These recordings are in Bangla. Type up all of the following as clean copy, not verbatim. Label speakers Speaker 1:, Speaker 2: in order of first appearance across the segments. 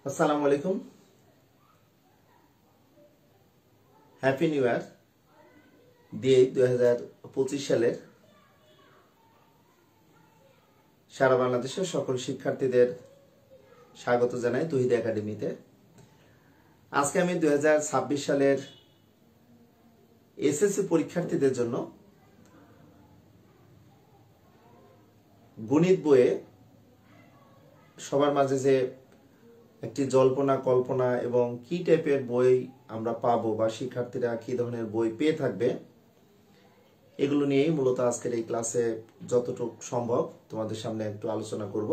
Speaker 1: আসসালামু আলাইকুম, হ্যাপি নিউ ইয়ার দিয়ে 2025 সালের সারা বাংলাদেশের সকল শিক্ষার্থীদের স্বাগত জানাই তৌহিদ একাডেমিতে। আজকে আমি 2026 সালের এসএসসি পরীক্ষার্থীদের জন্য গণিত বইয়ে সবার মাঝে যে একটি জল্পনা কল্পনা এবং কি টাইপের বই আমরা পাবো বা শিক্ষার্থীরা কি ধরনের বই পেয়ে থাকবে এগুলো নিয়েই মূলত আজকের এই ক্লাসে যতটুকু সম্ভব তোমাদের সামনে একটু আলোচনা করব।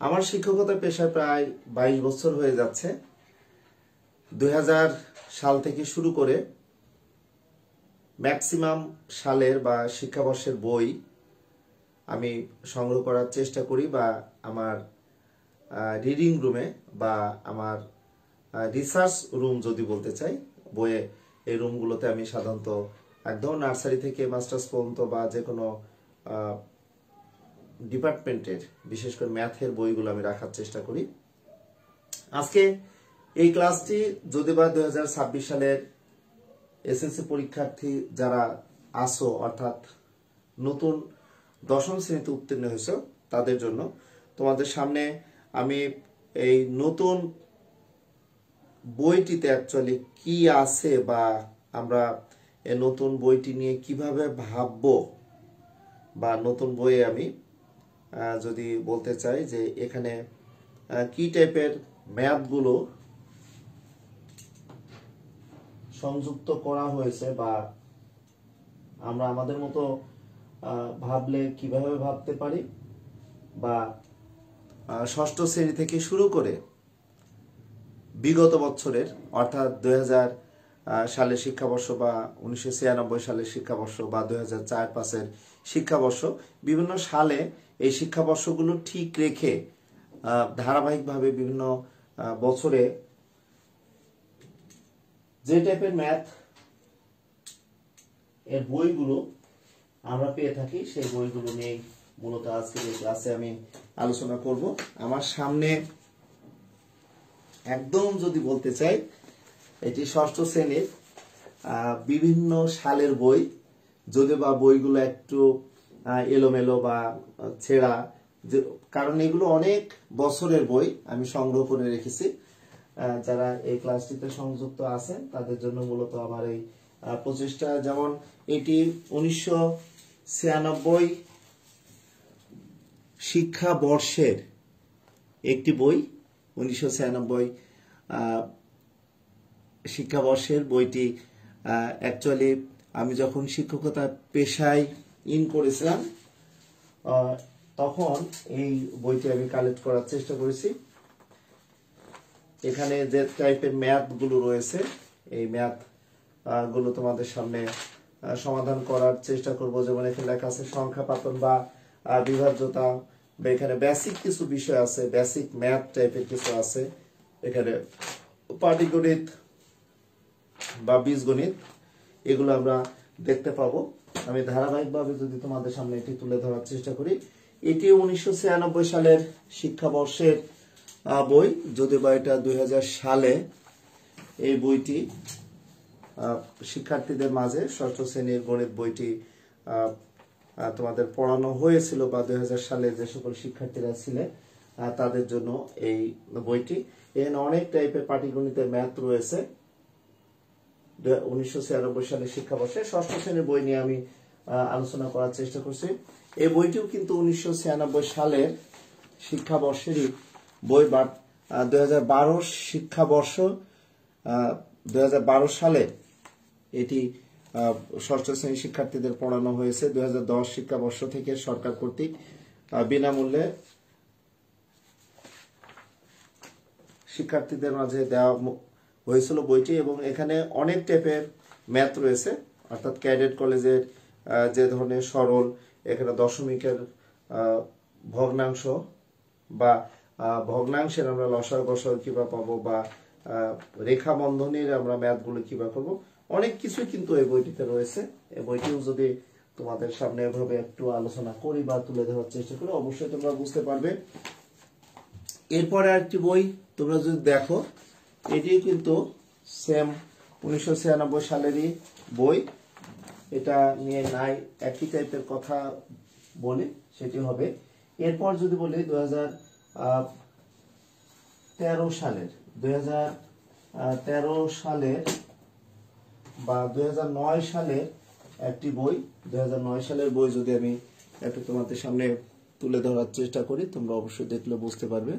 Speaker 1: আমার শিক্ষকতার পেশায় প্রায় 22 বছর হয়ে যাচ্ছে। 2000 সাল থেকে শুরু করে ম্যাক্সিমাম সালের বা শিক্ষাবর্ষের বই আমি সংগ্রহ করার চেষ্টা করি বা আমার রিডিং রুমে বা আমার রিসার্চ রুম যদি বলতে চাই, বইয়ে এই রুমগুলোতে আমি সাধারণত একদম নার্সারি থেকে মাস্টার্স পর্যন্ত বা যে কোনো ডিপার্টমেন্টের বিশেষ করে ম্যাথের বইগুলো আমি রাখার চেষ্টা করি। আজকে এই ক্লাসটি যদি বা 2026 সালের এসএসসি পরীক্ষার্থী যারা আসো অর্থাৎ নতুন 10ম শ্রেণীতে উত্তীর্ণ হয়েছে তাদের জন্য, তোমাদের সামনে আমি এই নতুন বইটিতে অ্যাকচুয়ালি কি আছে বা আমরা এই নতুন বইটি নিয়ে কিভাবে ভাববো বা নতুন বইয়ে আমি যদি বলতে চাই যে এখানে কি টাইপের ম্যাথগুলো সংযুক্ত করা হয়েছে বা আমরা আমাদের মতো ভাবলে কিভাবে ভাবতে পারি বা ষষ্ঠ শ্রেণী থেকে শুরু করে বিগত বছরের অর্থাৎ 2000 সালের শিক্ষাবর্ষ বা 1996 সালের শিক্ষাবর্ষ বা 2004-5 শিক্ষাবর্ষ, বিভিন্ন সালে এই শিক্ষাবর্ষগুলো ঠিক রেখে ধারাবাহিকভাবে বিভিন্ন বছরে যে টাইপের ম্যাথ এর বইগুলো আমরা পেয়ে থাকি সেই বইগুলো নিয়ে মূলত আজকের এই ক্লাসে আমি আলোচনা করব। আমার সামনে একদম যদি বলতে চাই এটি ষষ্ঠ শ্রেণীর বিভিন্ন সালের বই, যদি বা বইগুলো একটু এলোমেলো বা ছেঁড়া, কারণ এগুলো অনেক বছরের বই আমি সংগ্রহ করে রেখেছি। যারা এই ক্লাসটিতে সংযুক্ত আছেন তাদের জন্য মূলত আমার এই প্রচেষ্টা। যেমন এটি 1996 শিক্ষাবর্ষের একটি বই। 1996 শিক্ষাবর্ষের বইটি অ্যাকচুয়ালি আমি যখন শিক্ষকতা পেশায় করেছিলাম তখন এই বইটি আমি কালেক্ট করার চেষ্টা করেছি। এখানে যে টাইপের ম্যাথ গুলো রয়েছে এই ম্যাথ গুলো তোমাদের সামনে সমাধান করার চেষ্টা করব। যেমন এখানে লেখা আছে সংখ্যা পাতন বা বিভাজ্যতা, বা এখানে বেসিক কিছু বিষয় আছে, বেসিক ম্যাথ টাইপের কিছু আছে, এখানে পাটিগণিত বা বীজগণিত, এগুলো আমরা দেখতে পাবো। আমি ধারাবাহিকভাবে যদি তোমাদের সামনে এটি তুলে ধরার চেষ্টা করি, এটি 1996 সালের শিক্ষাবর্ষের বই, যদি বা এটা 2000 সালে এই বইটি শিক্ষার্থীদের মাঝে ষষ্ঠ শ্রেণীর গণিত বইটি তোমাদের পড়ানো হয়েছিল বা 2000 সালে যে সকল শিক্ষার্থীরা ছিলেন তাদের জন্য এই বইটি। এখানে অনেক টাইপের পাটিগণিতের ম্যাথ রয়েছে। 1996 সালের শিক্ষাবর্ষে ষষ্ঠ শ্রেণীর বই নিয়ে আমি আলোচনা করার চেষ্টা করছি। এই বইটিও কিন্তু 1996 সালের শিক্ষাবর্ষেরই বই, বাট 2012 শিক্ষাবর্ষ 2012 সালে এটি ষষ্ঠ শ্রেণীর শিক্ষার্থীদের পড়ানো হয়েছে। 2010 শিক্ষাবর্ষ থেকে সরকার কর্তৃক বিনামূল্যে শিক্ষার্থীদের মাঝে দেওয়া হয়েছিল বইটি, এবং এখানে অনেক টাইপের ম্যাথ রয়েছে। অর্থাৎ ক্যাডেট কলেজের যে ধরনের সরল, এখানে দশমিকের ভগ্নাংশ বা ভগ্নাংশের আমরা লসাগু গসাগু কিভাবে পাবো বা রেখা বন্ধনীর আমরা ম্যাথগুলো কিভাবে করবো, অনেক কিছুই কিন্তু এই বইটিতে রয়েছে। এই বইটিও যদি তোমাদের সামনে এভাবে একটু আলোচনা করি বা তুলে ধরার চেষ্টা করি, অবশ্যই তোমরা বুঝতে পারবে এরপরে আরেকটি বই তোমরা যদি দেখো, এটি কিন্তু সেম 1996 সালেরই বই। এটা নিয়ে নাই একই টাইপের কথা বলি, সেটি হবে। এরপর যদি বলি 2013 সালের 2013 সালের বা 2009 সালের একটি বই, 2009 সালের বই যদি আমি একটু তোমাদের সামনে তুলে ধরার চেষ্টা করি, তোমরা অবশ্যই দেখলে বুঝতে পারবে।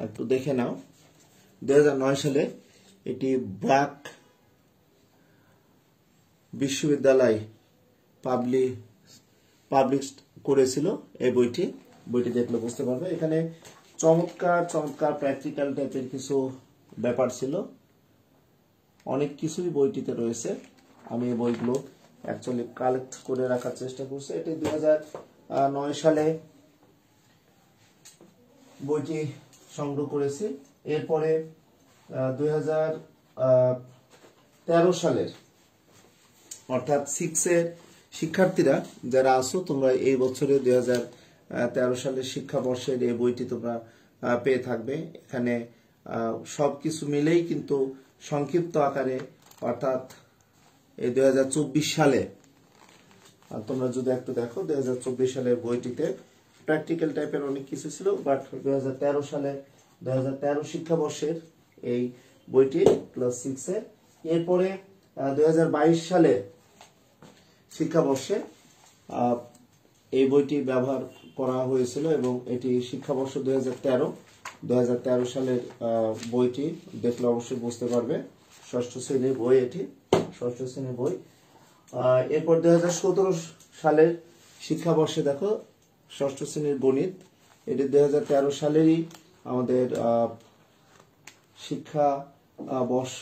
Speaker 1: একটু দেখে নাও। 2009 সালে এটি ব্র্যাক বিশ্ববিদ্যালয় পাবলিশ করেছিল এই বইটি দেখলে বুঝতে পারবে। এখানে চমৎকার চমৎকার প্র্যাকটিক্যাল টাইপের কিছু ব্যাপার ছিল, অনেক কিছুই বইটিতে রয়েছে। আমি এই বইগুলো অ্যাকচুয়ালি কালেক্ট করে রাখার চেষ্টা করছি। এটি 2009 সালে বইটি সংগ্রহ করেছি। এরপরে 2013 সালের অর্থাৎ 6 এর শিক্ষার্থীরা যারা আছো, তোমরা এই বছরে 2013 সালের শিক্ষাবর্ষের এই বইটি তোমরা পেয়ে থাকবে। এখানে সবকিছু মিলেই কিন্তু সংক্ষিপ্ত আকারে, অর্থাৎ এই 2024 সালে তোমরা যদি একটু দেখো, 2024 সালের বইটিতে প্র্যাকটিক্যাল টাইপের অনেক কিছু ছিল, বাট 2013 সালে 2013 শিক্ষাবর্ষের এই বইটি ক্লাস 6 এর। এরপরে 2022 সালে শিক্ষাবর্ষে এই বইটি ব্যবহার করা হয়েছিল এবং এটি শিক্ষাবর্ষ 2013 সালের বইটি দেখলে অবশ্যই বুঝতে পারবে। ষষ্ঠ শ্রেণীর বই, এটি ষষ্ঠ শ্রেণীর বই। এরপর 2017 সালের শিক্ষাবর্ষে দেখো ষষ্ঠ শ্রেণীর গণিত, এটি 2013 সালেরই আমাদের শিক্ষা বর্ষ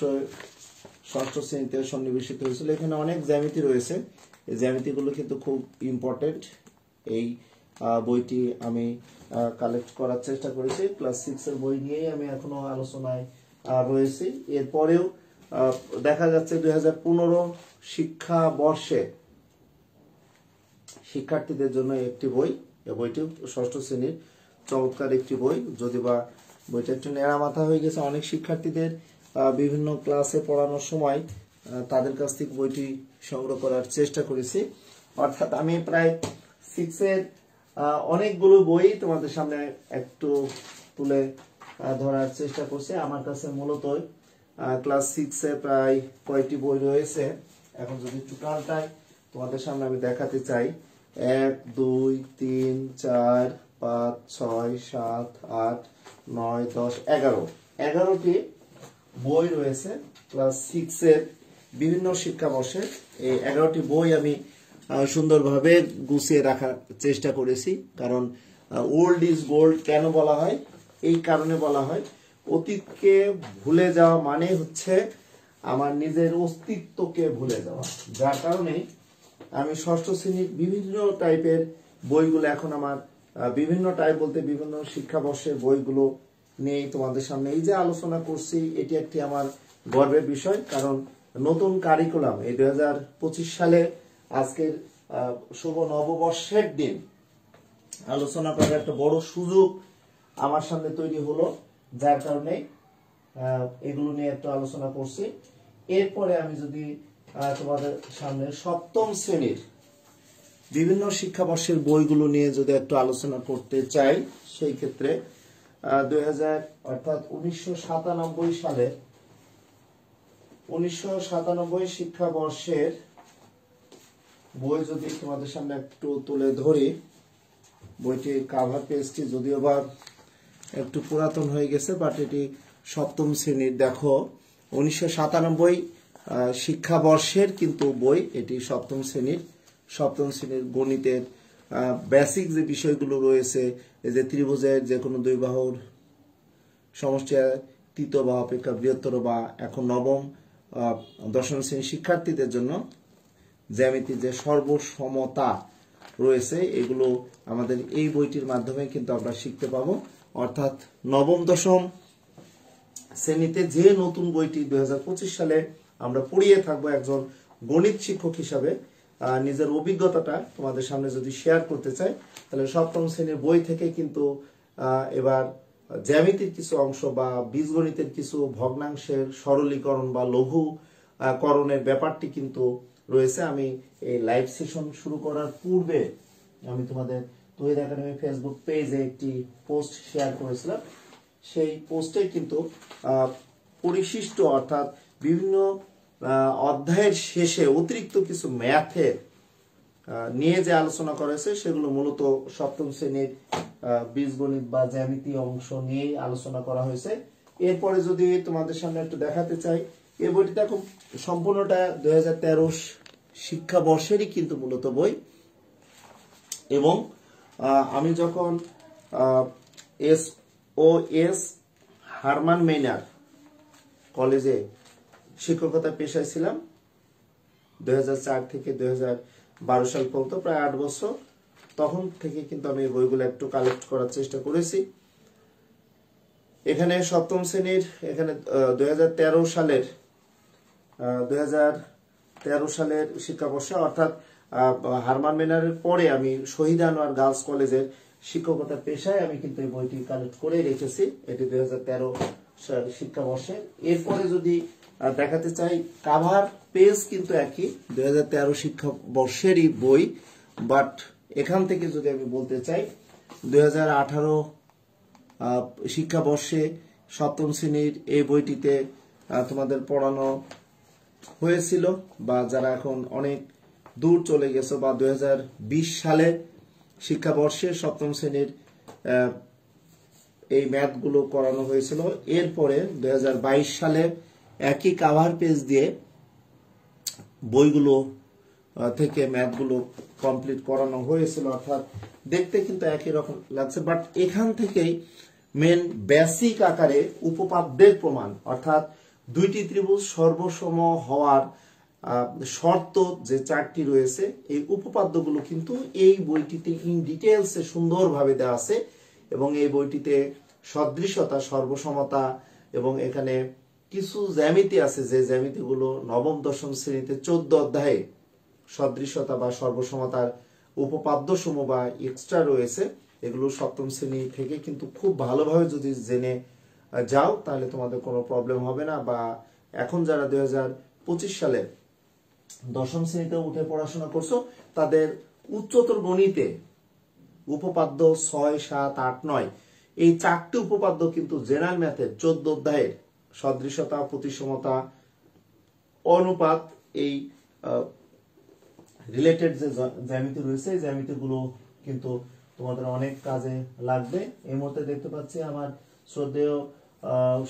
Speaker 1: ষষ্ঠ শ্রেণীতে সন্নিবেশিত হয়েছিল। এখানে অনেক জ্যামিতি রয়েছে, এই জ্যামিতিগুলো কিন্তু খুব ইম্পর্টেন্ট। এই বইটি আমি কালেক্ট করার চেষ্টা করেছি। ক্লাস 6 এর বই নিয়েই আমি এখনো আলোচনায় রয়েছি। এরপরেও দেখা যাচ্ছে 2015 শিক্ষাবর্ষে শিক্ষার্থীদের জন্য একটি বই, এই বইটি ষষ্ঠ শ্রেণীর চমৎকার একটি বই, যদি বা বইটা একটু নেড়া মাথা হয়ে গেছে। অনেক শিক্ষার্থীদের বিভিন্ন ক্লাসে পড়ানোর সময় তাদের কাছ থেকে বইটি সংগ্রহ করার চেষ্টা করেছি। অর্থাৎ আমি প্রায় 6 এর অনেকগুলো বই তোমাদের সামনে একটু তুলে ধরার চেষ্টা করছি। আমার কাছে মূলত ক্লাস 6 এ প্রায় কয়টি বই রয়েছে, এখন যদি টোটালটাই তোমাদের সামনে আমি দেখাতে চাই, 1 2 3 4 5 6 7 8 9 10 11টি বই রয়েছে ক্লাস 6 এর বিভিন্ন শিক্ষাবর্ষে। এই 11টি বই আমি সুন্দরভাবে গুছিয়ে রাখার চেষ্টা করেছি। কারণ ওল্ড ইজ গোল্ড কেন বলা হয়? এই কারণে বলা হয়, অতীতকে ভুলে যাওয়া মানে হচ্ছে আমার নিজের অস্তিত্বকে ভুলে যাওয়া। যার কারণে আমি ষষ্ঠ শ্রেণীর বিভিন্ন টাইপের বইগুলো এখন আমার বিভিন্ন টাইপ বলতে বিভিন্ন শিক্ষাবর্ষের বইগুলো নিয়ে তোমাদের সামনে এই যে আলোচনা করছি, এটি একটি আমার গর্বের বিষয়। কারণ নতুন কারিকুলাম এই 2025 সালে আজকের শুভ নববর্ষের দিন আলোচনা করার একটা বড় সুযোগ আমার সামনে তৈরি হলো, যার কারণে এগুলো নিয়ে একটু আলোচনা করছি। এরপরে আমি যদি তোমাদের সামনে সপ্তম শ্রেণীর বিভিন্ন শিক্ষাবর্ষের বইগুলো নিয়ে যদি একটু আলোচনা করতে চাই, সেই ক্ষেত্রে 2000 অর্থাৎ 1997 সালে 1997 শিক্ষাবর্ষের বই যদি তোমাদের সামনে একটু তুলে ধরি, বইটির কাভার পেজটি যদিও বা একটু পুরাতন হয়ে গেছে, বাট এটি সপ্তম শ্রেণীর। দেখো 1997 শিক্ষাবর্ষের কিন্তু বই, এটি সপ্তম শ্রেণীর গণিতের বেসিক যে বিষয়গুলো রয়েছে, এই যে ত্রিভুজের যে কোনো দুই বাহুর সমষ্টি তৃতীয় বাহু অপেক্ষা বৃহত্তর, বা এখন নবম দশম শ্রেণীর শিক্ষার্থীদের জন্য জ্যামিতির যে সর্বসমতা রয়েছে, এগুলো আমাদের এই বইটির মাধ্যমে কিন্তু আমরা শিখতে পাবো। অর্থাৎ নবম দশম শ্রেণীতে যে নতুন বইটি 2025 সালে আমরা পড়িয়ে থাকবো, একজন গণিত শিক্ষক হিসাবে নিজের অভিজ্ঞতাটা তোমাদের সামনে যদি শেয়ার করতে চাই, তাহলে সপ্তম শ্রেণীর বই থেকে কিন্তু এবার জ্যামিতির কিছু অংশ বা বীজগণিতের কিছু ভগ্নাংশের সরলীকরণ বা লঘু করণের ব্যাপারটি কিন্তু রয়েছে। আমি এই লাইভ সেশন শুরু করার পূর্বে আমি তোমাদের তৌহিদ একাডেমি ফেসবুক পেজে একটি পোস্ট শেয়ার করেছিলাম। সেই পোস্টে কিন্তু পরিশিষ্ট অর্থাৎ বিভিন্ন অধ্যায়ের শেষে অতিরিক্ত কিছু ম্যাথের নিয়ে যে আলোচনা করেছে সেগুলো মূলত সপ্তম শ্রেণীর বীজগণিত বা জ্যামিতি অংশ নিয়েই আলোচনা করা হয়েছে। এরপরে যদি তোমাদের সামনে একটু দেখাতে চাই, এই বইটি দেখো সম্পূর্ণটা 2013 শিক্ষাবর্ষেরই কিন্তু মূলত বই। এবং আমি যখন SOS হারমান মেইনার কলেজে শিক্ষকতা পেশায় ছিলাম 2004 থেকে 2012 সাল পর্যন্ত, প্রায় 8 বছর, তখন থেকে কিন্তু আমি বইগুলো একটু কালেক্ট করার চেষ্টা করেছি। এখানে সপ্তম শ্রেণীর এখানে 2013 সালের শিক্ষাবর্ষে অর্থাৎ হারমান মেনারের পরে আমি শহীদ আনোয়ার গার্লস কলেজের শিক্ষকতার পেশায় আমি কিন্তু এই বইটি কালেক্ট করে রেখেছি। এটি 2013 শিক্ষাবর্ষে। এরপরে যদি দেখাতে চাই, কাভার পেজ কিন্তু একই 2013 শিক্ষাবর্ষেরই বই, বাট এখান থেকে যদি আমি বলতে চাই 2018 শিক্ষাবর্ষে সপ্তম শ্রেণীর এই বইটিতে তোমাদের পড়ানো হয়েছিল, বা যারা এখন অনেক দূর চলে গেছে, বা 2020 সালে শিক্ষাবর্ষে সপ্তম শ্রেণীর এই ম্যাথগুলো করানো হয়েছিল। এরপরে 2022 সালে একই কাভার পেজ দিয়ে বইগুলো থেকে ম্যাথগুলো কমপ্লিট করানো হয়েছিল, অর্থাৎ দেখতে কিন্তু একই রকম লাগছে। বাট এখান থেকেই মেন বেসিক আকারে উপপাদ্যের প্রমাণ, অর্থাৎ দুইটি ত্রিভুজ সর্বসম হওয়ার শর্ত যে 4টি রয়েছে, এই উপপাদ্যগুলো কিন্তু এই বইটিতে ইন ডিটেলসে সুন্দরভাবে দেওয়া আছে। এবং এই বইটিতে সদৃশতা, সর্বসমতা এবং এখানে কিছু জ্যামিতি আছে যে জ্যামিতিগুলো নবম দশম শ্রেণীতে 14 অধ্যায়ে সদৃশতা বা সর্বসমতার উপপাদ্য সমূহ বা এক্সট্রা রয়েছে। এগুলো সপ্তম শ্রেণী থেকে কিন্তু খুব ভালোভাবে যদি জেনে যাও তাহলে তোমাদের কোনো প্রবলেম হবে না। বা এখন যারা 2025 সালে দশম শ্রেণীতে উঠে পড়াশোনা করছো, তাদের উচ্চতর গণিতে উপপাদ্য 6, 7, 8, 9 এই 4টি উপপাদ্য কিন্তু জেনারেল ম্যাথের 14 অধ্যায়ের সদৃশতা, প্রতিসমতা, অনুপাত, এই রিলেটেড যে জ্যামিতি রয়েছে এই জ্যামিতিগুলো কিন্তু তোমাদের অনেক কাজে লাগবে। এই মুহূর্তে দেখতে পাচ্ছি আমার শ্রদ্ধেয়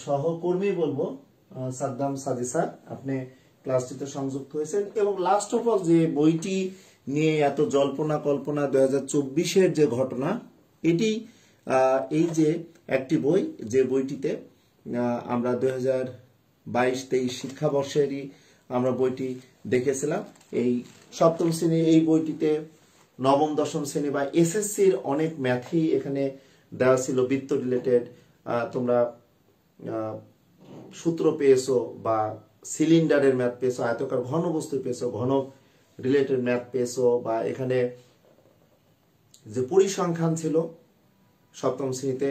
Speaker 1: সহকর্মী বলবো সাদ্দাম সাদি স্যার, আপনি ক্লাসটিতে সংযুক্ত হয়েছেন। এবং লাস্ট অফ অল যে বইটি নিয়ে এত জল্পনা কল্পনা 2024-এর যে ঘটনা, এটি এই যে একটি বই, যে বইটিতে আমরা 2022-23 শিক্ষাবর্ষেরই আমরা বইটি দেখেছিলাম। এই সপ্তম শ্রেণী এই বইটিতে নবম দশম শ্রেণী বা এসএসসির অনেক ম্যাথই এখানে দেওয়া ছিল, বৃত্ত রিলেটেড। তোমরা সূত্র পেয়েছো বা সিলিন্ডারের ম্যাথ পেয়েছো, আয়তকার ঘনবস্তু পেয়েছো, ঘন রিলেটেড ম্যাথ পেয়েছো, বা এখানে যে পরিসংখ্যান ছিল সপ্তম শ্রেণীতে,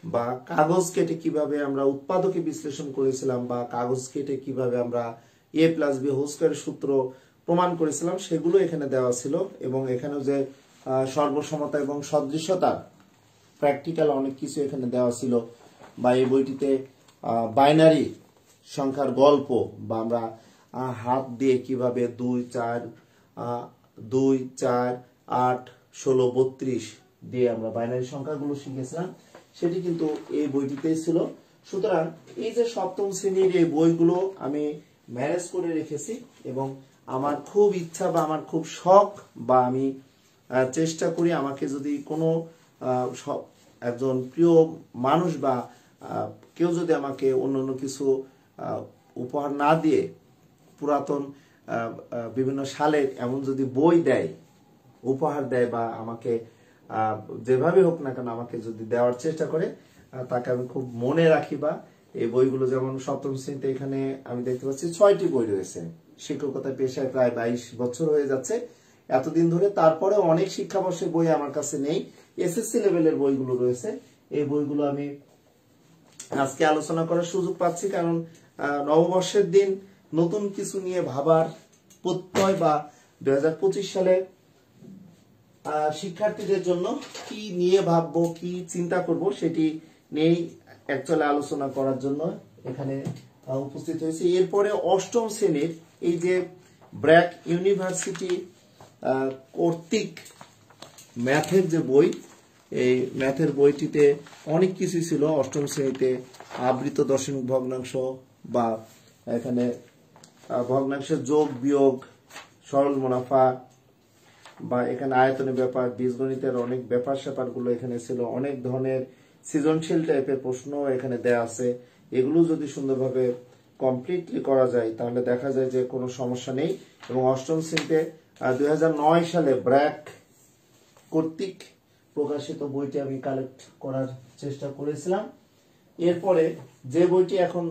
Speaker 1: বা কাগজ কেটে কিভাবে আমরা উৎপাদকে বিশ্লেষণ করেছিলাম, বা কাগজ কেটে কিভাবে আমরা a+b² সূত্র প্রমাণ করেছিলাম, সেগুলো এখানে দেওয়া ছিল। এবং এখানে যে সর্বসমতা এবং সদৃশতা প্র্যাকটিক্যাল অনেক কিছু এখানে দেওয়া ছিল। বা এই বইটিতে বাইনারি সংখ্যার গল্প, বা আমরা হাত দিয়ে কিভাবে 2, 4, 8, 16, 32 দিয়ে আমরা বাইনারি সংখ্যাগুলো শিখেছিলাম, সেটি কিন্তু এই বইটিতেই ছিল। সুতরাং এই যে সপ্তম শ্রেণীর এই বইগুলো আমি ম্যানেজ করে রেখেছি, এবং আমার খুব ইচ্ছা বা আমার খুব শখ, বা আমি চেষ্টা করি আমাকে যদি কোনো একজন প্রিয় মানুষ বা কেউ যদি আমাকে অন্য কিছু উপহার না দিয়ে পুরাতন বিভিন্ন সালের এমন যদি বই দেয়, উপহার দেয়, বা আমাকে যেভাবে হোক না কেন আমাকে যদি দেওয়ার চেষ্টা করে, তাকে আমি খুব মনে রাখি। বা এই বইগুলো যেমন সপ্তম শ্রেণীতে এখানে আমি দেখতে পাচ্ছি 6টি বই রয়েছে। শিক্ষকতা পেশায় প্রায় 22 বছর হয়ে যাচ্ছে এতদিন ধরে, তারপরে অনেক শিক্ষাবর্ষের বই আমার কাছে নেই। এসএসসি লেভেলের বইগুলো রয়েছে, এই বইগুলো আমি আজকে আলোচনা করার সুযোগ পাচ্ছি, কারণ নববর্ষের দিন নতুন কিছু নিয়ে ভাবার প্রত্যয় বা 2025 সালে শিক্ষার্থীদের জন্য কি নিয়ে ভাববো, কি চিন্তা করব, সেটি নিয়েই অ্যাকচুয়ালি আলোচনা করার জন্য এখানে উপস্থিত হয়েছে। এরপরে অষ্টম শ্রেণীর এই যে ব্র্যাক ইউনিভার্সিটি কর্তৃক ম্যাথের যে বই, এই ম্যাথের বইটিতে অনেক কিছুই ছিল। অষ্টম শ্রেণীতে আবৃত দশমিক ভগ্নাংশ বা এখানে ভগ্নাংশের যোগ বিয়োগ, সরল মুনাফা বা এখানে আয়তনের ব্যাপার, বীজগণিতের অনেক ব্যাপার স্যাপারগুলো এখানে ছিল। অনেক ধরনের সৃজনশীল টাইপের প্রশ্ন এখানে দেয়া আছে। এগুলো যদি সুন্দরভাবে কমপ্লিটলি করা যায় তাহলে দেখা যায় যে কোনো সমস্যা নেই। এবং অষ্টম শ্রেণীতে 2009 সালে ব্র্যাক কর্তৃক প্রকাশিত বইটি আমি কালেক্ট করার চেষ্টা করেছিলাম। এরপরে যে বইটি এখন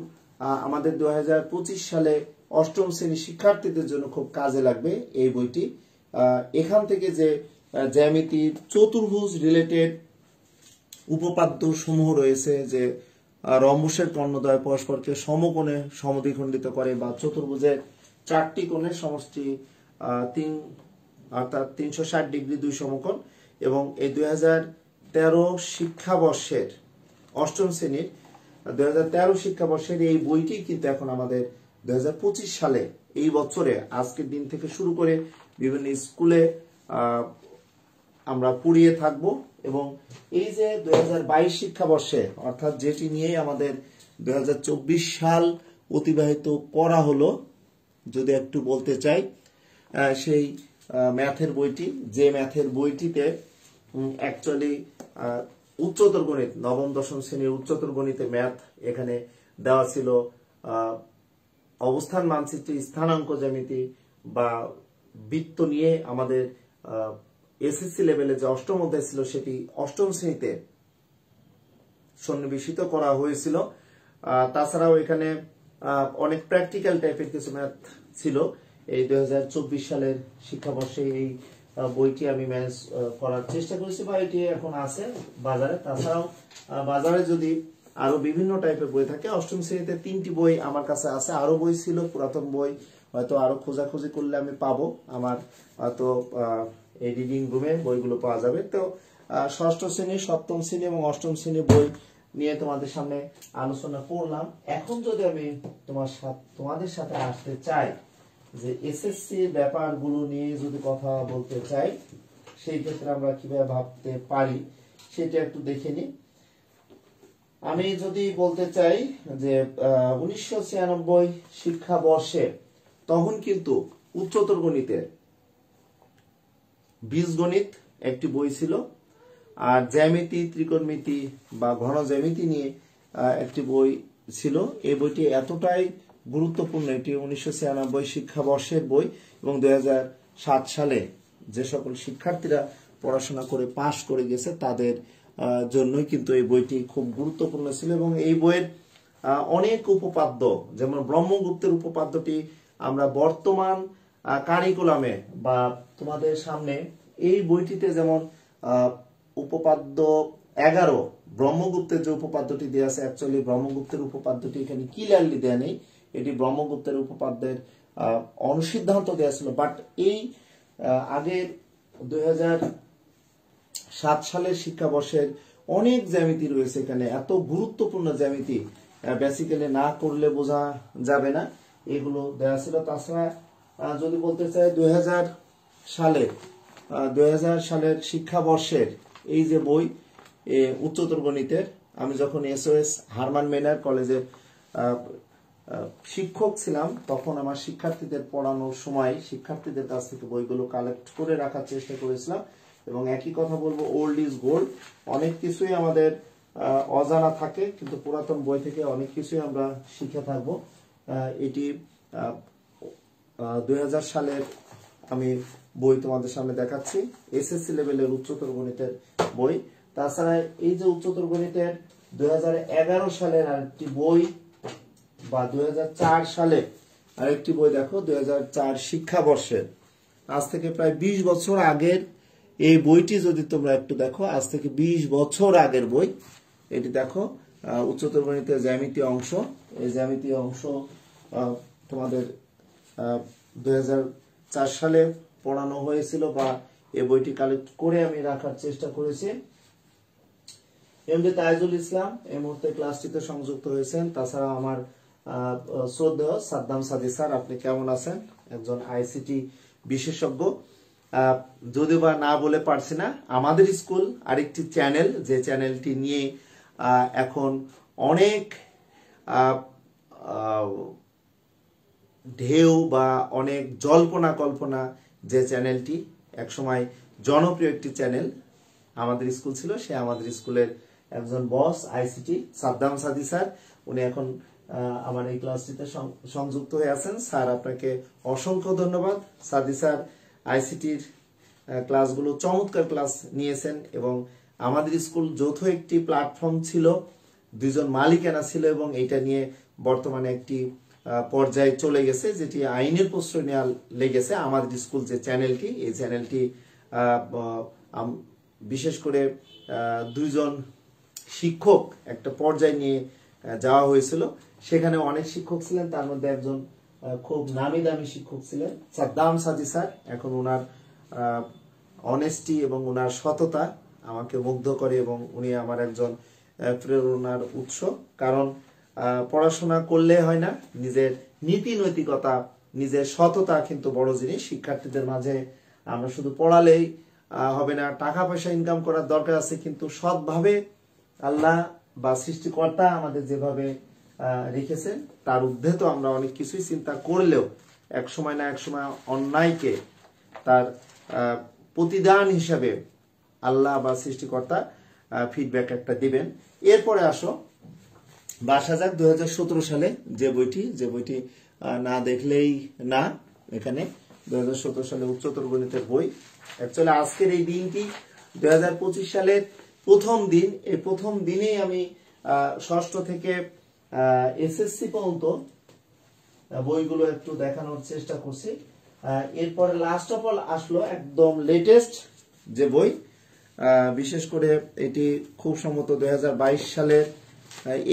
Speaker 1: আমাদের 2025 সালে অষ্টম শ্রেণী শিক্ষার্থীদের জন্য খুব কাজে লাগবে, এই বইটি এখান থেকে যে জ্যামিতি চতুর্ভুজ রিলেটেড উপপাদ্য সমূহ রয়েছে, যে রম্বসের কর্ণদ্বয় পরস্পরকে সমকোণে সমদ্বিখণ্ডিত করে বা চতুর্ভুজের 4টি কোণের সমষ্টি 3 অর্থাৎ 360 ডিগ্রি 2 সমকোণ, এবং এই 2013 শিক্ষাবর্ষের অষ্টম শ্রেণীর 2013 শিক্ষাবর্ষের এই বইটি কিন্তু এখন আমাদের 2025 সালে এই বছরে আজকের দিন থেকে শুরু করে বিভিন্ন স্কুলে আমরা পড়িয়ে থাকব। এবং এই যে 2022 শিক্ষাবর্ষে অর্থাৎ যেটি নিয়ে আমাদের 2024 সাল অতিবাহিত করা হলো, যদি একটু বলতে চাই, সেই ম্যাথের বইটি, যে ম্যাথের বইটিতে অ্যাকচুয়ালি উচ্চতর গণিত, নবম দশম শ্রেণীর উচ্চতর গণিতে ম্যাথ এখানে দেওয়া ছিল। অবস্থান মানচিত্র, স্থানাঙ্ক জ্যামিতি বা বৃত্ত নিয়ে আমাদের এসএসসি লেভেলে যে অষ্টম অধ্যায় ছিল সেটি অষ্টম শ্রেণীতে সন্নিবেশিত করা হয়েছিল। তাছাড়াও এখানে অনেক প্র্যাকটিক্যাল টাইপের কিছু ম্যাথ ছিল। এই 2024 সালের শিক্ষাবর্ষে এই বইটি আমি ম্যানেজ করার চেষ্টা করেছি বা এটি এখন আছে বাজারে। তাছাড়াও বাজারে যদি আরো বিভিন্ন টাইপের বই থাকে, অষ্টম শ্রেণীতে 3টি বই আমার কাছে আছে, আরো বই ছিল, পুরাতন বই হয়তো আরো খোঁজাখুঁজি করলে আমি পাবো। আমার হয়তো এই রিডিং রুমে বইগুলো পাওয়া যাবে। তো ষষ্ঠ শ্রেণী, সপ্তম শ্রেণী এবং অষ্টম শ্রেণী বই নিয়ে তোমাদের সামনে আলোচনা করলাম। এখন যদি আমি তোমাদের সাথে আসতে চাই যে এসএসসি ব্যাপারগুলো নিয়ে যদি কথা বলতে চাই, সেই ক্ষেত্রে আমরা কিভাবে ভাবতে পারি সেটা একটু দেখে নিই। আমি যদি বলতে চাই যে 1996 শিক্ষাবর্ষে তখন কিন্তু উচ্চতর গণিতের বীজগণিত একটি বই ছিল, আর জ্যামিতি, ত্রিকোণমিতি বা ঘন জ্যামিতি নিয়ে একটি বই ছিল। এই বইটি এতটাই গুরুত্বপূর্ণ, এটি 1996 শিক্ষাবর্ষের বই এবং 2007 সালে যে সকল শিক্ষার্থীরা পড়াশোনা করে পাশ করে গেছে তাদের জন্যই কিন্তু এই বইটি খুব গুরুত্বপূর্ণ ছিল। এবং এই বইয়ের অনেক উপপাদ্য, যেমন ব্রহ্মগুপ্তের উপপাদ্যটি আমরা বর্তমান কারিকুলামে বা তোমাদের সামনে এই বইটিতে যেমন উপপাদ্য 11 ব্রহ্মগুপ্তের যে উপপাদ্যটি দেওয়া আছে, অ্যাকচুয়ালি ব্রহ্মগুপ্তের উপপাদ্যটি এখানে ক্লিয়ারলি দেয়া নেই, এটি ব্রহ্মগুপ্তের উপপাদ্যের অনুসিদ্ধান্ত দেওয়া ছিল। বাট এই আগের 2007 সালের শিক্ষাবর্ষের অনেক জ্যামিতি রয়েছে এখানে, এত গুরুত্বপূর্ণ জ্যামিতি বেসিক্যালি না করলে বোঝা যাবে না, এগুলো দেওয়া ছিল। তাছাড়া যদি বলতে চাই 2000 সালের শিক্ষাবর্ষের এই যে বই উচ্চতর গণিতের, আমি যখন এসওএস হারমান মেনার কলেজে শিক্ষক ছিলাম তখন আমার শিক্ষার্থীদের পড়ানোর সময় শিক্ষার্থীদের কাছ থেকে বইগুলো কালেক্ট করে রাখার চেষ্টা করেছিলাম। এবং একই কথা বলবো, ওল্ড ইজ গোল্ড, অনেক কিছুই আমাদের অজানা থাকে, কিন্তু পুরাতন বই থেকে অনেক কিছুই আমরা শিখে থাকবো। এটি 2000 সালের আমি বই তোমাদের সামনে দেখাচ্ছি, এসএসসি লেভেলের উচ্চতর গণিতের বই। তাছাড়া এই যে উচ্চতর গণিতের 2011 সালের আরেকটি বই বা 2004 সালে আরেকটি বই দেখো, 2004 শিক্ষাবর্ষের, আজ থেকে প্রায় 20 বছর আগের এই বইটি যদি তোমরা একটু দেখো, আজ থেকে 20 বছর আগের বই, এটি দেখো উচ্চতর গণিতের জ্যামিতি অংশ। এই জ্যামিতি অংশ তোমাদের 2004 সালে পড়ানো হয়েছিল বা এই বইটি কালেক্ট করে আমি রাখার চেষ্টা করেছি। এমডি তাইজুল ইসলাম এই মুহূর্তে ক্লাসটিতে সংযুক্ত হয়েছেন। তাছাড়া আমার শ্রদ্ধেয় সাদ্দাম সাদি স্যার, আপনি কেমন আছেন? একজন আইসিটি বিশেষজ্ঞ। যদিও বা না বলে পারছি না, আমাদের স্কুল আরেকটি চ্যানেল, যে চ্যানেলটি নিয়ে এখন অনেক ঢেউ বা অনেক জল্পনা কল্পনা, যে চ্যানেলটি একসময় জনপ্রিয় একটি চ্যানেল আমাদের স্কুল ছিল, সে আমাদের স্কুলের একজন বস আইসিটি সাদ্দাম সাদি স্যার, উনি এখন আমার এই ক্লাসটিতে সংযুক্ত হয়ে আছেন। স্যার, আপনাকে অসংখ্য ধন্যবাদ। সাদি স্যার আইসিটির ক্লাসগুলো চমৎকার ক্লাস নিয়েছেন এবং আমাদের স্কুল যৌথ একটি প্ল্যাটফর্ম ছিল, দুইজন মালিকানা ছিল এবং এটা নিয়ে বর্তমানে একটি পর্যায়ে চলে গেছে, যেটি আইনের প্রশ্রয় নেওয়া লেগেছে। আমাদের স্কুল যে চ্যানেলটি, এই চ্যানেলটি বিশেষ করে দুইজন শিক্ষক একটা পর্যায়ে নিয়ে যাওয়া হয়েছিল। সেখানে অনেক শিক্ষক ছিলেন, তার মধ্যে একজন খুব নামি দামি শিক্ষক ছিলেন সাদ্দাম সাদি স্যার। এখন ওনার অনেস্টি এবং ওনার সততা আমাকে মুগ্ধ করে এবং উনি আমার একজন প্রেরণার উৎস। কারণ পড়াশোনা করলে হয় না, নিজের নীতি নৈতিকতা, নিজের সততা কিন্তু বড় জিনিস। শিক্ষার্থীদের মাঝে আমরা শুধু পড়ালেই হবে না, টাকা পয়সা ইনকাম করার দরকার আছে, কিন্তু সৎভাবে আল্লাহ বা সৃষ্টিকর্তা আমাদের যেভাবে রেখেছেন তার ঊর্ধ্বে তো আমরা অনেক কিছুই চিন্তা করলেও এক সময় না এক সময় অন্যায়কে তার প্রতিদান হিসাবে আল্লাহ বা সৃষ্টিকর্তা ফিডব্যাক একটা দিবেন। এরপরে আসো আসা যাক 2017 সালে যে বইটি না দেখলেই না, এখানে 2017 সালে উচ্চতর গণিতের বই। অ্যাকচুয়ালি আজকের এই দিনটি 2025 সালের প্রথম দিন। এই প্রথম দিনেই আমি ষষ্ঠ থেকে এসএসসি পর্যন্ত বইগুলো একটু দেখানোর চেষ্টা করছি। এরপরে লাস্ট অফ অল আসলো একদম লেটেস্ট যে বই, বিশেষ করে এটি খুব সম্ভবত 2022 সালের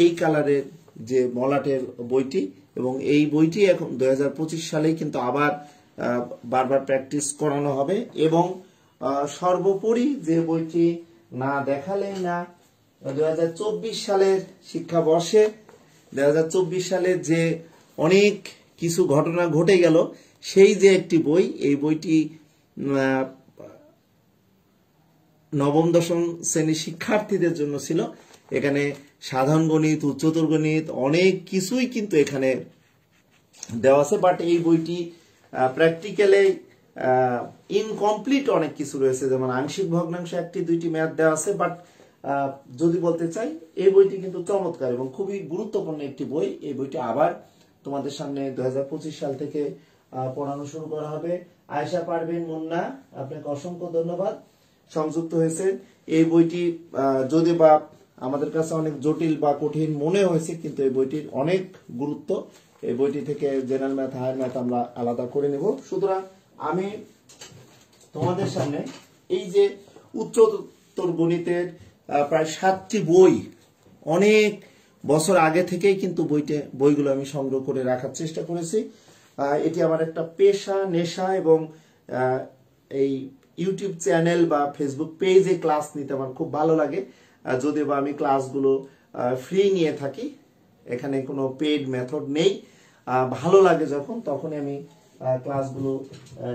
Speaker 1: এই কালারের যে মলাটের বইটি, এবং এই বইটি এখন 2025 সালেই কিন্তু আবার বারবার প্র্যাকটিস করানো হবে। এবং সর্বোপরি যে বইটি না দেখালেই না, 2024 সালের শিক্ষাবর্ষে 2024 সালে যে অনেক কিছু ঘটনা ঘটে গেল, সেই যে একটি বই, এই বইটি নবম দশম শ্রেণীর শিক্ষার্থীদের জন্য ছিল। এখানে সাধারণ গণিত, উচ্চতর গণিত অনেক কিছুই কিন্তু এখানে দেওয়া আছে, বাট এই বইটি প্র্যাকটিক্যালে ইনকমপ্লিট অনেক কিছু রয়েছে, যেমন আংশিক ভগ্নাংশ একটি দুইটি ম্যাথ দেওয়া আছে। বাট যদি বলতে চাই, এই বইটি কিন্তু চমৎকার এবং খুবই গুরুত্বপূর্ণ একটি বই। এই বইটি আবার তোমাদের সামনে 2025 সাল থেকে পড়ানো শুরু করা হবে। আয়েশা পারভিন মুন্না, আপনাকে অসংখ্য ধন্যবাদ, সংযুক্ত হয়েছে। এই বইটি যদি বা আমাদের কাছে অনেক জটিল বা কঠিন মনে হয়েছে, কিন্তু এই বইটির অনেক গুরুত্ব। এই বইটি থেকে জেনারেল ম্যাথ, হায়ার ম্যাথ আমরা আলাদা করে নেব। সুতরাং আমি তোমাদের সামনে এই যে উচ্চতর গণিতের প্রায় 7টি বই, অনেক বছর আগে থেকেই কিন্তু বইগুলো আমি সংগ্রহ করে রাখার চেষ্টা করেছি। এটি আমার একটা পেশা, নেশা, এবং এই ইউটিউব চ্যানেল বা ফেসবুক পেজে ক্লাস নিতে আমার খুব ভালো লাগে। যদিও বা আমি ক্লাসগুলো ফ্রি নিয়ে থাকি, এখানে কোনো পেইড মেথড নেই। ভালো লাগে যখন, তখনই আমি ক্লাসগুলো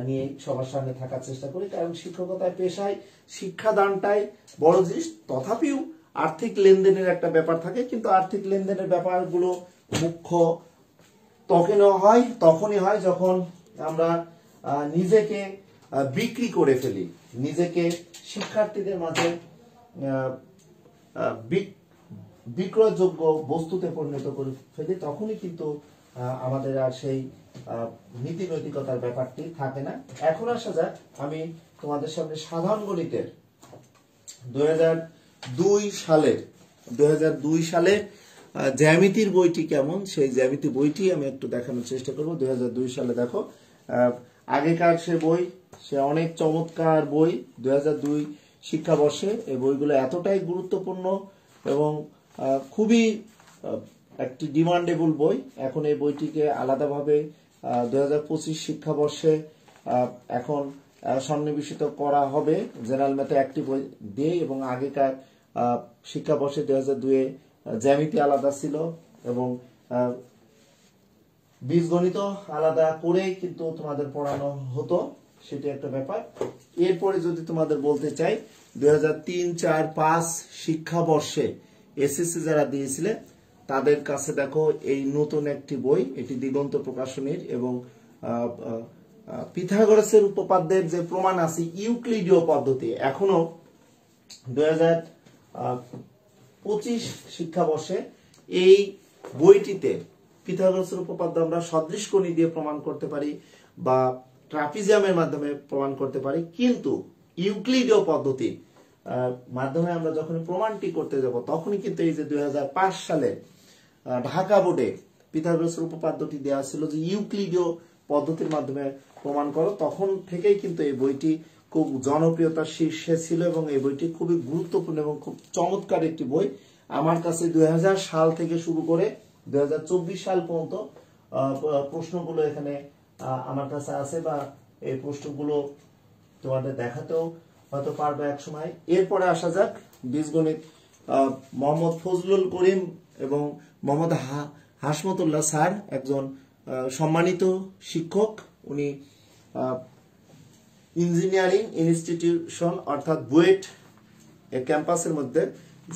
Speaker 1: নিয়ে সবার সামনে থাকার চেষ্টা করি। কারণ শিক্ষকতায় পেশায় শিক্ষাদানটাই বড় জিনিস। তথাপিও আর্থিক লেনদেনের একটা ব্যাপার থাকে, কিন্তু আর্থিক লেনদেনের ব্যাপারগুলো মুখ্য তখনই হয় যখন আমরা নিজেকে বিক্রি করে ফেলি, নিজেকে শিক্ষার্থীদের মাঝে বিক্রয়যোগ্য বস্তুতে পরিণত করে ফেলি। তখনই কিন্তু আমাদের আর সেই নীতি নৈতিকতার ব্যাপারটি থাকে না। এখন আসা যাক, আমি তোমাদের সামনে সাধারণ গণিতের 2002 সালে জ্যামিতির বইটি কেমন, সেই জ্যামিতি বইটি আমি একটু দেখানোর চেষ্টা করব। 2002 সালে দেখো, আগেকার সে বই, সে অনেক চমৎকার বই। 2002 শিক্ষাবর্ষে এই বইগুলো এতটাই গুরুত্বপূর্ণ এবং খুবই একটি ডিমান্ডেবল বই। এখন এই বইটিকে আলাদাভাবে 2025 শিক্ষাবর্ষে এখন সন্নিবেশিত করা হবে জেনারেল ম্যাথে একটি বই দিয়ে, এবং আগেকার শিক্ষাবর্ষে 2002-এ জ্যামিতি আলাদা ছিল এবং বীজগণিত আলাদা করে কিন্তু তোমাদের পড়ানো হতো, সেটি একটা ব্যাপার। এরপরে যদি তোমাদের বলতে চাই 2003, 4, 5 শিক্ষাবর্ষে এসএসসি যারা দিয়েছিলে তাদের কাছে দেখো এই নতুন একটি বই, এটি দিগন্ত প্রকাশনীর, এবং পিথাগোরাসের উপপাদ্যের যে প্রমাণ আছে ইউক্লিডীয় পদ্ধতি, এখনো 2025 শিক্ষাবর্ষে এই বইটিতে পিথাগোরাসের উপপাদ্য আমরা সদৃশ কোণী দিয়ে প্রমাণ করতে পারি বা ট্রাপিজিয়ামের মাধ্যমে প্রমাণ করতে পারি, কিন্তু ইউক্লিডীয় পদ্ধতি মাধ্যমে আমরা যখন প্রমাণটি করতে যাব তখনই কিন্তু এই যে 2005 সালে ঢাকা বোর্ডে পিথাগোরাসের উপপাদ্যটি দেওয়া ছিল যে ইউক্লিডীয় পদ্ধতির মাধ্যমে প্রমাণ করো, তখন থেকেই কিন্তু এই বইটি খুব জনপ্রিয়তার শীর্ষে ছিল এবং এই বইটি খুবই গুরুত্বপূর্ণ এবং খুব চমৎকার একটি বই। আমার কাছে 2000 সাল থেকে শুরু করে 2024 সাল পর্যন্ত প্রশ্নগুলো এখানে আমার কাছে আছে, বা এই প্রশ্নগুলো তোমাদের দেখাতেও হয়তো পারবে এক সময়। এরপরে আসা যাক বীজগণিত। মোহাম্মদ ফজলুল করিম এবং মোহাম্মদ হাসমতুল্লাহ স্যার একজন সম্মানিত শিক্ষক। উনি ইঞ্জিনিয়ারিং ইনস্টিটিউশন অর্থাৎ বুয়েট ক্যাম্পাসের মধ্যে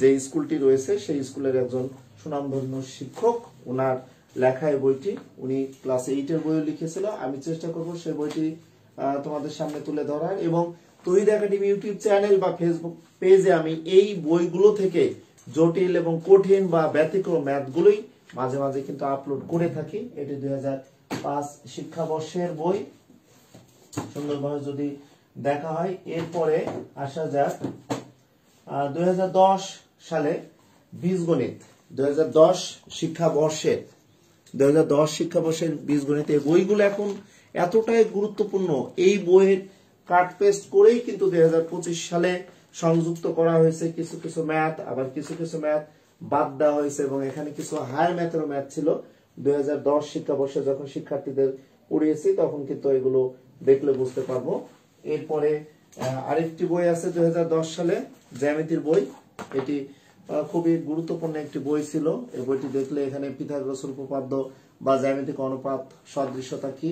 Speaker 1: যে স্কুলটি রয়েছে সেই স্কুলের একজন সুনামধন্য শিক্ষক। ওনার লেখা এই বইটি, উনি ক্লাস 8-এর বইও লিখেছিল। আমি চেষ্টা করব সেই বইটি তোমাদের সামনে তুলে ধরার, এবং তহিদ একাডেমি ইউটিউব চ্যানেল বা ফেসবুক পেজে আমি এই বইগুলো থেকে জটিল এবং কঠিন বা ব্যতিক্রম ম্যাথগুলোই মাঝে মাঝে কিন্তু আপলোড করে থাকি। এটি 2005 শিক্ষাবর্ষের বই, সুন্দরভাবে যদি দেখা হয়। এরপরে আসা যাক 2010 সালে বীজগণিত, 2010 শিক্ষাবর্ষের বীজগণিত। এই বইগুলো এখন এতটাই গুরুত্বপূর্ণ, এই বইয়ের কাট পেস্ট করেই কিন্তু 2025 সালে সংযুক্ত করা হয়েছে কিছু কিছু ম্যাথ, আবার কিছু কিছু ম্যাথ বাদ দেওয়া হয়েছে, এবং এখানে কিছু হায়ার ম্যাথেরও ম্যাথ ছিল 2010 শিক্ষাবর্ষে যখন শিক্ষার্থীদের পড়িয়েছি, তখন কিন্তু এগুলো দেখলে বুঝতে পারবো। এরপরে আরেকটি বই আছে 2010 সালে জ্যামিতির বই, এটি খুবই গুরুত্বপূর্ণ একটি বই ছিল। এই বইটি দেখলে এখানে পিথাগোরাসের উপপাদ্য বা জ্যামিতিক অনুপাত সদৃশ্যতা কি,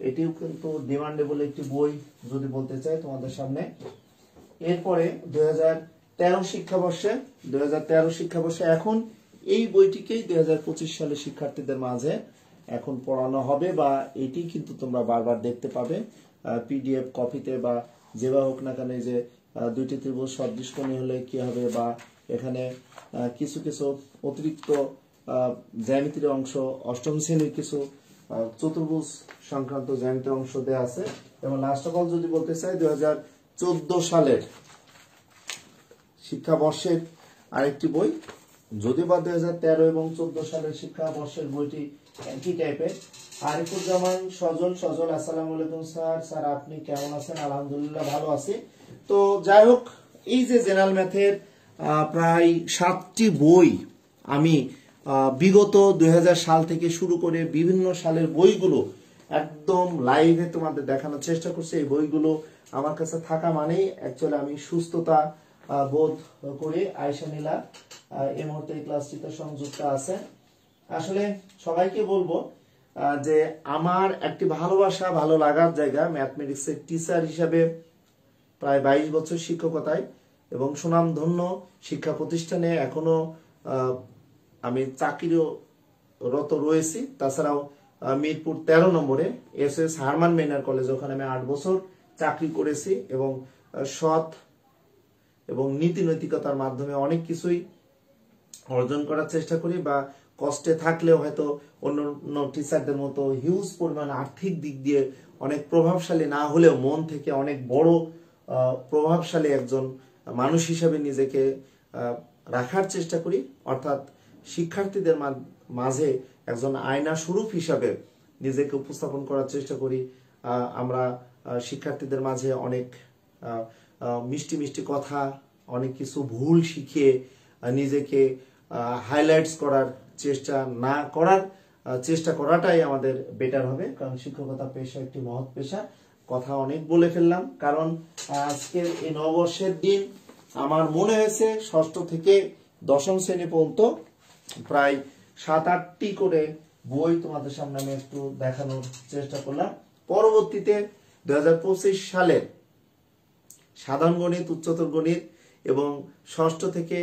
Speaker 1: এটিও কিন্তু ডিমান্ডেবল একটি বই যদি বলতে চাই তোমাদের সামনে। এরপরে 2013 শিক্ষাবর্ষে এখন এই বইটিকেই 2025 সালে শিক্ষার্থীদের মাঝে এখন পড়ানো হবে, বা এটি কিন্তু তোমরা বারবার দেখতে পাবে পিডিএফ কপিতে বা যেভাবে হোক না কেন, যে দুইটি ত্রিভুজ সদৃশ কোণী হলে কি হবে, বা এখানে কিছু কিছু অতিরিক্ত জ্যামিতির অংশ, অষ্টম শ্রেণীর কিছু চতুর্ভুজ সংক্রান্ত জ্যামিতির অংশ দেওয়া আছে। এবং লাস্ট অফ অল যদি বলতে চাই 2014 সালের শিক্ষাবর্ষের আরেকটি বই, যদিও বা 2013 এবং 14 সালের শিক্ষাবর্ষের বইটি একই টাইপের। আরিফুজ্জামান সজল, আসসালামু আলাইকুম স্যার, আপনি কেমন আছেন? আলহামদুলিল্লাহ ভালো আছি। তো যাই হোক, এই যে জেনারেল ম্যাথের প্রায় 7টি বই আমি বিগত 2000 সাল থেকে শুরু করে বিভিন্ন সালের বইগুলো একদম লাইভে তোমাদের দেখানোর চেষ্টা করছি। এই বইগুলো আমার কাছে থাকা মানেই অ্যাকচুয়ালি আমি সুস্থতা বোধ করি। আয়েশা নীলা এই মুহূর্তে এই ক্লাসটিতে সংযুক্ত আছে। আসলে সবাইকে বলবো যে আমার একটি ভালোবাসা, ভালো লাগার জায়গা ম্যাথমেটিক্সের টিচার হিসাবে প্রায় 22 বছর শিক্ষকতায় এবং সুনামধন্য শিক্ষা প্রতিষ্ঠানে এখনো আমি চাকরিরত রয়েছি। তাছাড়াও মিরপুর 13 নম্বরে এস হারমান মেনার কলেজে, ওখানে আমি 8 বছর চাকরি করেছি এবং সৎ এবং নীতি নৈতিকতার মাধ্যমে অনেক কিছুই অর্জন করার চেষ্টা করি, বা কষ্টে থাকলেও হয়তো অন্য টিচারদের মতো হিউজ পরিমাণ আর্থিক দিক দিয়ে অনেক প্রভাবশালী না হলেও মন থেকে অনেক বড় প্রভাবশালী একজন মানুষ হিসেবে নিজেকে রাখার চেষ্টা করি। অর্থাৎ শিক্ষার্থীদের মাঝে একজন আয়না স্বরূপ হিসাবে নিজেকে উপস্থাপন করার চেষ্টা করি। আমরা শিক্ষার্থীদের মাঝে অনেক মিষ্টি মিষ্টি কথা, অনেক কিছু ভুল শিখিয়ে নিজেকে হাইলাইটস করার চেষ্টা না করার চেষ্টা করাটাই আমাদের বেটার হবে, কারণ শিক্ষকতা পেশা একটি মহৎ পেশা। কথা অনেক বলে ফেললাম, কারণ আজকের এই নববর্ষের দিন আমার মনে হয়েছে ষষ্ঠ থেকে দশম শ্রেণী পর্যন্ত প্রায় 7-8টি করে বই তোমাদের সামনে আমি একটু দেখানোর চেষ্টা করলাম। পরবর্তীতে 2025 সালে সাধারণ গণিত, উচ্চতর গণিত এবং ষষ্ঠ থেকে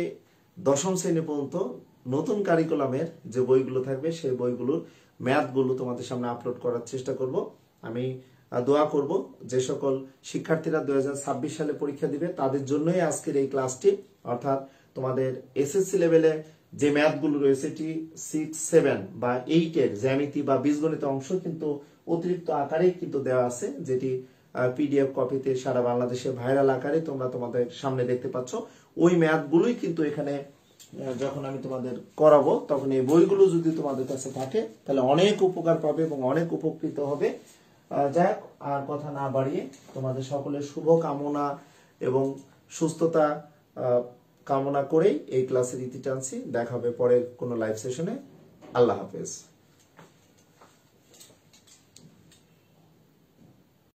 Speaker 1: দশম শ্রেণী পর্যন্ত নতুন কারিকুলামের যে বইগুলো থাকবে সেই বইগুলোর ম্যাথগুলো তোমাদের সামনে আপলোড করার চেষ্টা করব। আমি দোয়া করব যে সকল শিক্ষার্থীরা 2026 সালে পরীক্ষা দিবে তাদের জন্যই আজকের এই ক্লাসটি, অর্থাৎ তোমাদের এসএসসি লেভেলে যে ম্যাথগুলো রয়েছে এটি 6, 7 বা 8 এর জ্যামিতি বা বীজগণিত অংশ কিন্তু অতিরিক্ত আকারেই কিন্তু দেওয়া আছে, যেটি পিডিএফ কপিতে সারা বাংলাদেশে ভাইরাল আকারে তোমরা তোমাদের সামনে দেখতে পাচ্ছ। ওই ম্যাথগুলোই কিন্তু এখানে যখন আমি তোমাদের করাবো তখন এই বইগুলো যদি তোমাদের কাছে থাকে তাহলে অনেক উপকার পাবে এবং অনেক উপকৃত হবে। যাক, আর কথা না বাড়িয়ে তোমাদের সকলের শুভ কামনা এবং সুস্থতা কামনা করেই এই ক্লাসের ইতি টানছি। দেখা হবে পরের কোনো লাইভ সেশনে। আল্লাহ হাফেজ।